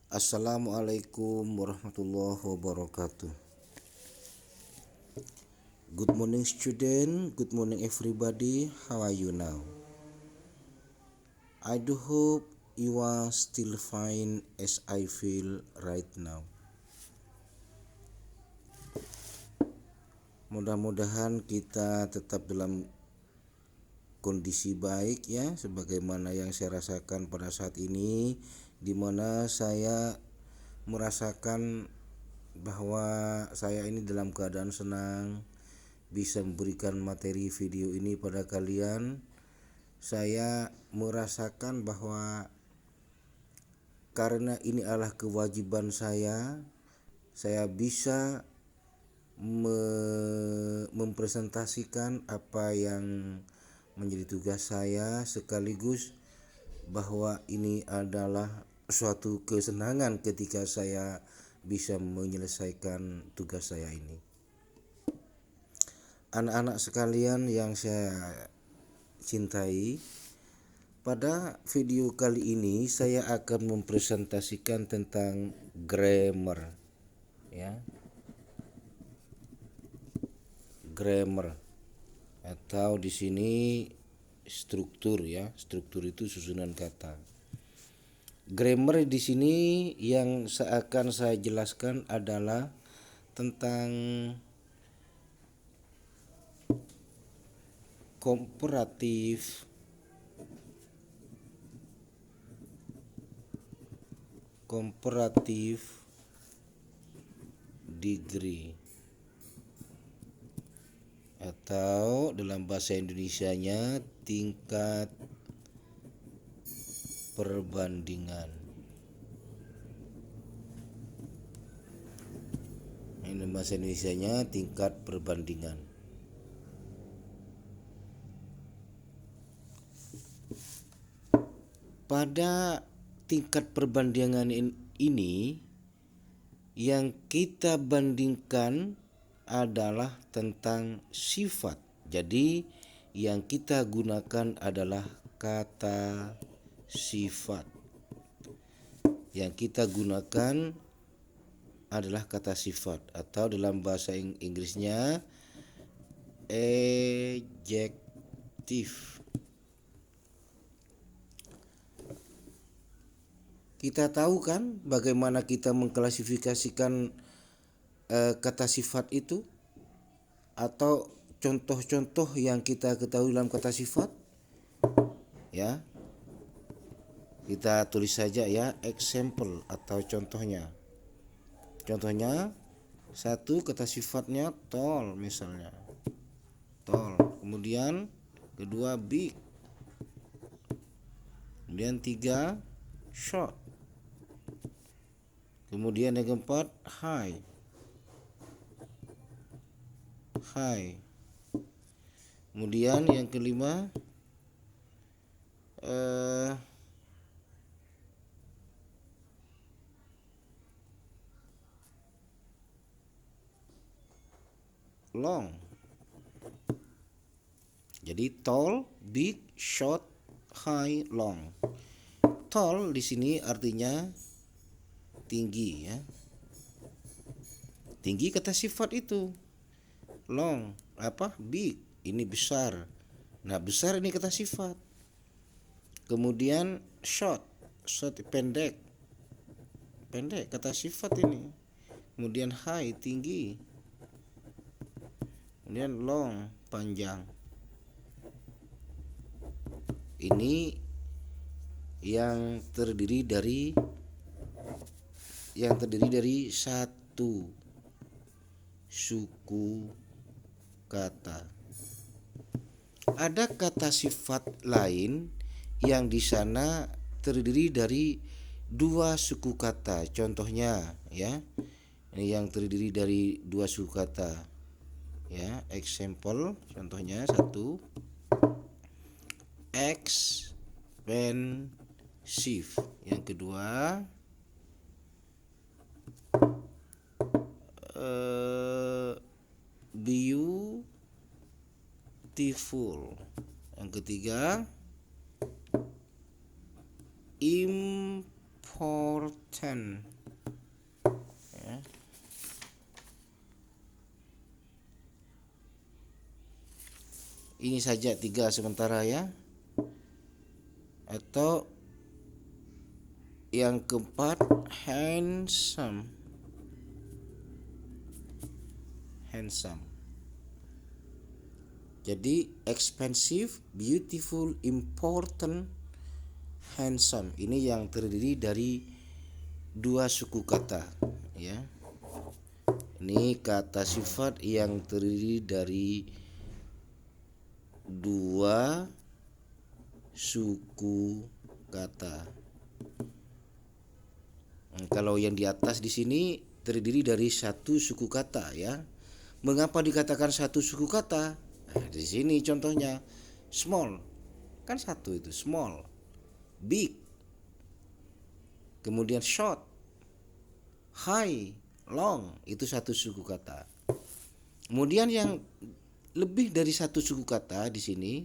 Assalamualaikum warahmatullahi wabarakatuh. Good morning student, good morning everybody. How are you now? I do hope you are still fine as I feel right now. Mudah-mudahan kita tetap dalam kondisi baik ya, sebagaimana yang saya rasakan pada saat ini, di mana saya merasakan bahwa saya ini dalam keadaan senang bisa memberikan materi video ini pada kalian. Saya merasakan bahwa karena ini adalah kewajiban saya bisa mempresentasikan apa yang menjadi tugas saya, sekaligus bahwa ini adalah suatu kesenangan ketika saya bisa menyelesaikan tugas saya ini. Anak-anak sekalian yang saya cintai, pada video kali ini saya akan mempresentasikan tentang grammar ya. Grammar atau di sini struktur ya. Struktur itu susunan kata. Grammar di sini yang akan saya jelaskan adalah tentang komparatif degree atau dalam bahasa Indonesianya tingkat perbandingan. Ini bahasa Indonesianya tingkat perbandingan. Pada tingkat perbandingan ini yang kita bandingkan adalah tentang sifat. Jadi yang kita gunakan adalah kata sifat. Yang kita gunakan adalah kata sifat atau dalam bahasa Inggrisnya adjective. Kita tahu kan bagaimana kita mengklasifikasikan kata sifat itu, atau contoh-contoh yang kita ketahui dalam kata sifat ya. Kita tulis saja ya, example atau contohnya. Contohnya satu, kata sifatnya tall misalnya, tall. Kemudian kedua big. Kemudian tiga short. Kemudian yang keempat high. Kemudian yang kelima long. Jadi tall, big, short, high, long. Tall di sini artinya tinggi ya. Tinggi kata sifat itu. Long apa? Big, ini besar. Nah, besar ini kata sifat. Kemudian short pendek. Pendek kata sifat ini. Kemudian high, tinggi. Kemudian long, panjang. Ini yang terdiri dari satu suku kata. Ada kata sifat lain yang di sana terdiri dari dua suku kata. Contohnya ya, ini yang terdiri dari dua suku kata ya. Example, contohnya satu, expensive. Yang kedua beautiful. Yang ketiga important. important. Ya. Ini saja 3 sementara ya. Atau yang keempat, handsome. Handsome. Jadi expensive, beautiful, important, handsome. Ini yang terdiri dari 2 suku kata ya. Ini kata sifat yang terdiri dari 2 suku kata. Kalau yang di atas di sini terdiri dari 1 suku kata ya. Mengapa dikatakan 1 suku kata? Nah, di sini contohnya small, kan 1 itu small, big, kemudian short, high, long, itu 1 suku kata. Kemudian yang lebih dari 1 suku kata di sini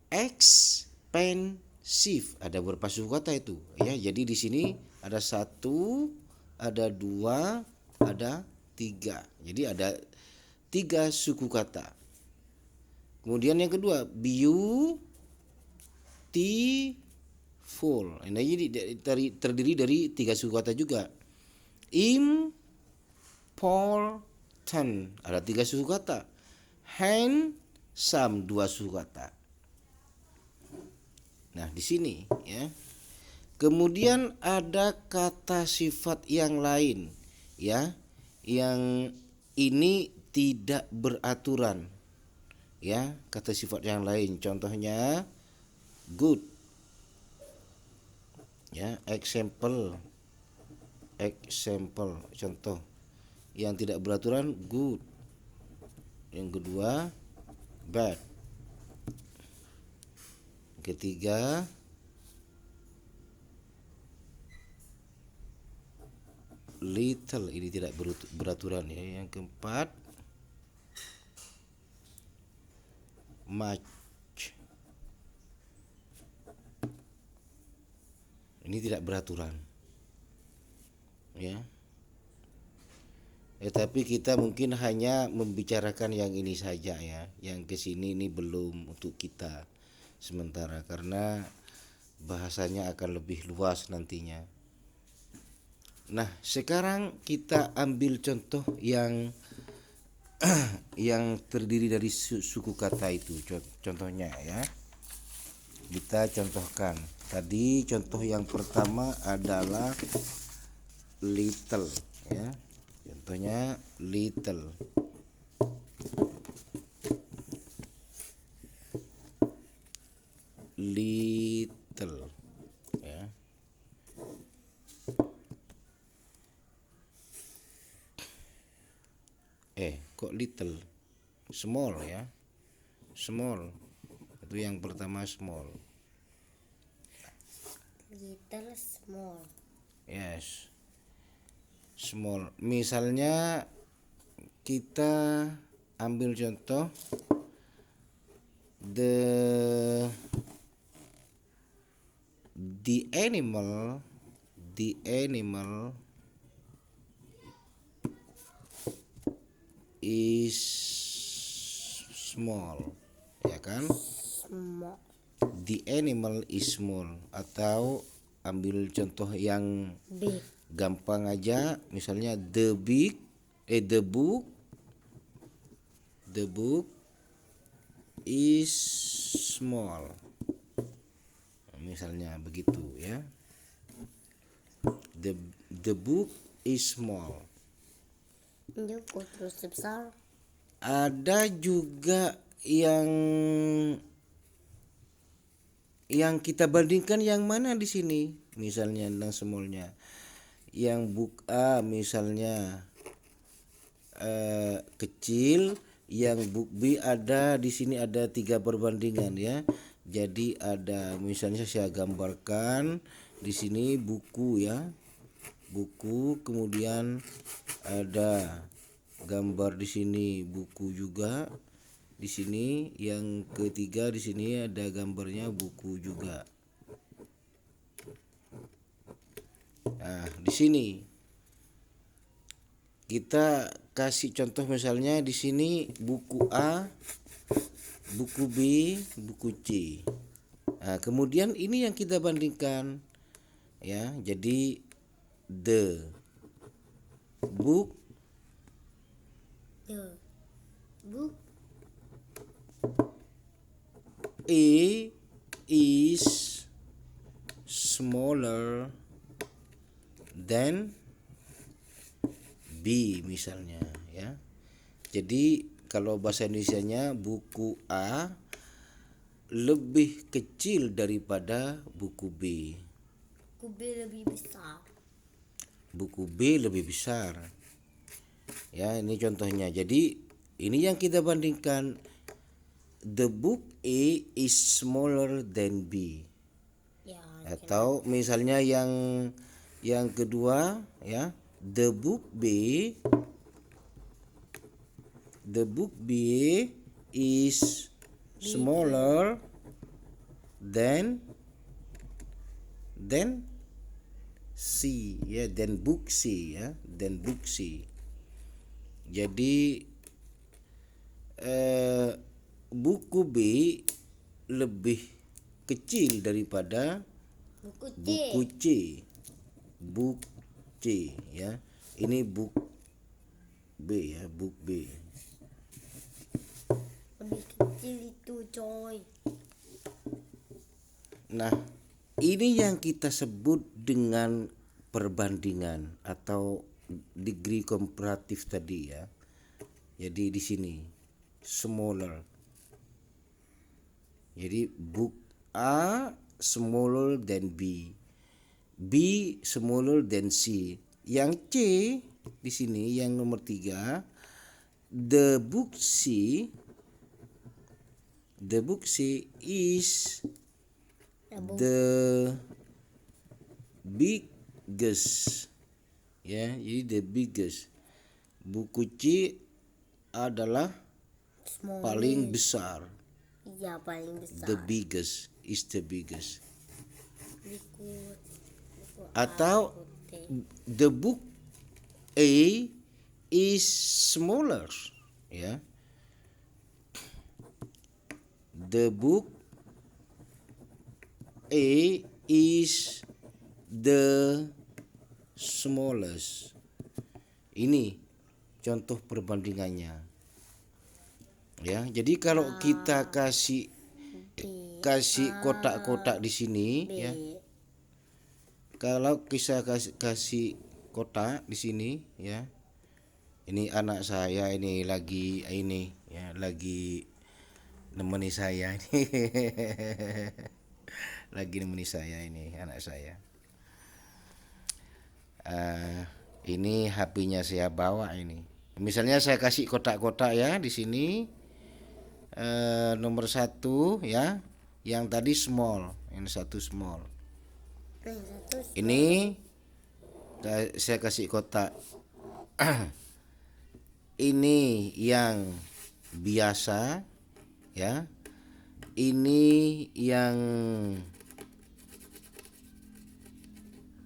expensive, ada berapa suku kata itu ya. Jadi di sini ada 1, ada 2, ada 3. Jadi ada 3 suku kata. Kemudian yang kedua beautiful. Ini terdiri dari 3 suku kata juga. Important, ada 3 suku kata. Handsome, 2 suku kata. Nah, di sini ya. Kemudian ada kata sifat yang lain ya, yang ini tidak beraturan ya. Kata sifat yang lain contohnya good ya, example contoh yang tidak beraturan good. Yang kedua bad. Ketiga little, ini tidak beraturan ya. Yang keempat much, ini tidak beraturan ya. Tapi kita mungkin hanya membicarakan yang ini saja ya. Yang kesini ini belum untuk kita sementara, karena bahasanya akan lebih luas nantinya. Nah, sekarang kita ambil contoh yang yang terdiri dari suku kata itu. Contohnya ya, kita contohkan. Tadi contoh yang pertama adalah little ya. Contohnya little. Little ya. Kok little? Small ya. Small. Itu yang pertama small. Little, small. Yes. Small. Misalnya kita ambil contoh the animal is small, ya kan? Small. The animal is small. Atau ambil contoh yang Big. gampang aja, misalnya the book is small. Misalnya begitu ya. The book is small. Buku terus besar. Ada juga yang kita bandingkan yang mana di sini. Misalnya tentang smallnya. Yang book A misalnya kecil, yang book B ada di sini ada 3 perbandingan ya. Jadi ada misalnya saya gambarkan di sini buku ya. Buku, kemudian ada gambar di sini buku juga. Di sini yang ketiga di sini ada gambarnya buku juga. Nah, di sini kita kasih contoh misalnya di sini buku A, buku B, buku C. Nah, kemudian ini yang kita bandingkan ya. Jadi the book The book A is smaller than B misalnya ya. Jadi kalau bahasa Indonesianya buku A lebih kecil daripada buku B. kubik lebih besar. Buku B lebih besar. Ya, ini contohnya. Jadi ini yang kita bandingkan. The book A is smaller than B. Ya, Atau misalnya yang kedua ya, the book B is smaller than C ya, than book C ya, than book C. Jadi buku B lebih kecil daripada buku C buku C. Book C ya. Ini book B ya, book B. lebih kecil itu, coy. Nah, ini yang kita sebut dengan perbandingan atau degree komparatif tadi ya. Jadi di sini smaller. Jadi book A smaller than B. B smaller than C. Yang C di sini yang nomor 3, the book C is the biggest. Ya, jadi the biggest. Buku C adalah Small. paling besar. Iya, paling besar. The biggest is the biggest. buku Atau T. the book A is smaller ya. The book A is the smallest. Ini contoh perbandingannya. Ya, jadi kalau kita kasih kotak-kotak di sini B. ya. Kalau kita kasih kotak di sini ya. Ini anak saya ini lagi nemeni saya ini. Lagi nemeni saya ini anak saya. Ini HP-nya saya bawa ini. Misalnya saya kasih kotak-kotak ya di sini. Nomor 1 ya, yang tadi small, yang satu small. Ini saya kasih kotak. Ini yang biasa ya. Ini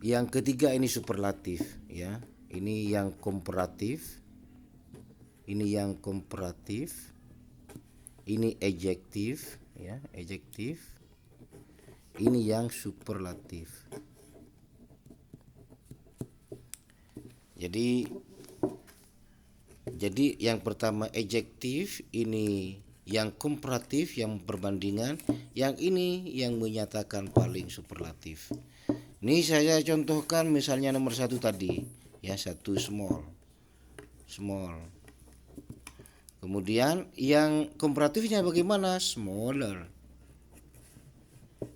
yang ketiga ini superlatif ya. Ini yang komparatif. Ini yang komparatif. Ini adjektif ya, adjektif. Ini yang superlatif. Jadi yang pertama adjektif, ini yang komparatif, yang perbandingan, yang ini yang menyatakan paling superlatif. Ini saya contohkan misalnya nomor 1 tadi ya, 1 small. Kemudian yang komparatifnya bagaimana? Smaller.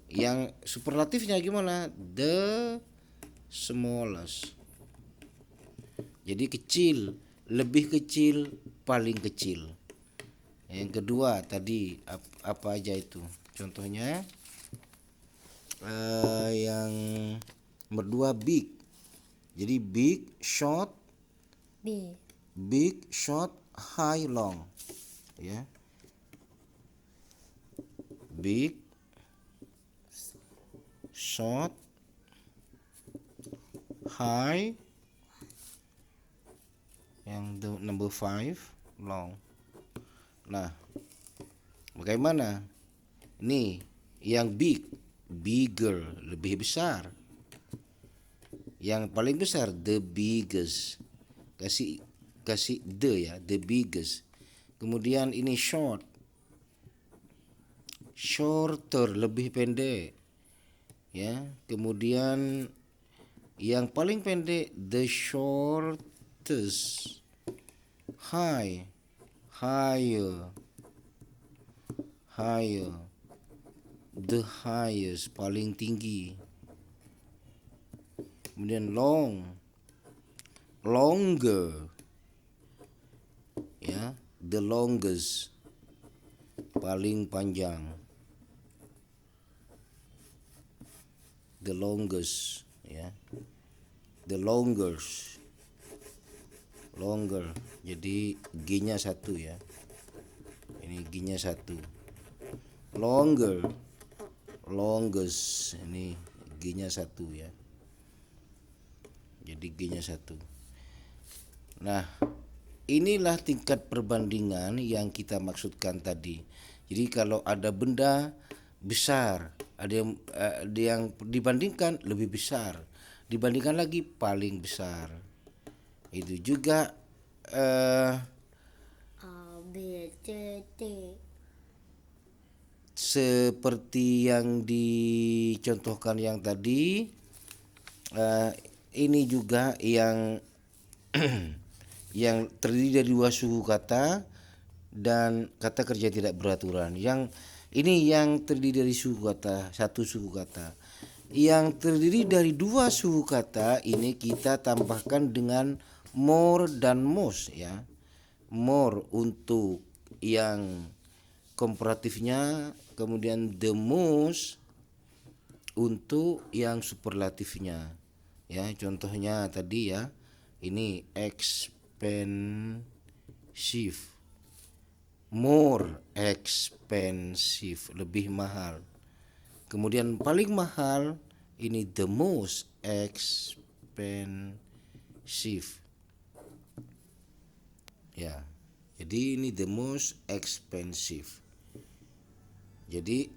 Yang superlatifnya gimana? The smallest. Jadi kecil, lebih kecil, paling kecil. Yang kedua tadi apa aja itu? Contohnya yang nomor 2 big. Jadi big, short, big, short, high, long. Ya. Big, short, high. Yang number 5 long. Nah, bagaimana? Nih, yang big, bigger, lebih besar. Yang paling besar, the biggest. Kasih the ya, the biggest. Kemudian ini short, shorter, lebih pendek. Ya, kemudian yang paling pendek, the shortest. High, higher, higher, the highest, paling tinggi. Kemudian long, longer, ya, the longest, paling panjang. The longest, ya, the longest, longer. Jadi G-nya 1 ya. Ini G-nya 1. Longer, longest. Ini G-nya 1 ya. Jadi G-nya 1. Nah, inilah tingkat perbandingan yang kita maksudkan tadi. Jadi kalau ada benda besar, ada yang dibandingkan lebih besar, dibandingkan lagi paling besar. Itu juga A, B, C, D. seperti yang dicontohkan yang tadi. Ini juga yang yang terdiri dari 2 suku kata dan kata kerja tidak beraturan. Yang ini yang terdiri dari suku kata, 1 suku kata. Yang terdiri dari 2 suku kata ini kita tambahkan dengan more dan most ya. More untuk yang komparatifnya, kemudian the most untuk yang superlatifnya. Ya, contohnya tadi ya. Ini expensive, more expensive, lebih mahal. Kemudian paling mahal ini the most expensive. Ya. Jadi ini the most expensive. Jadi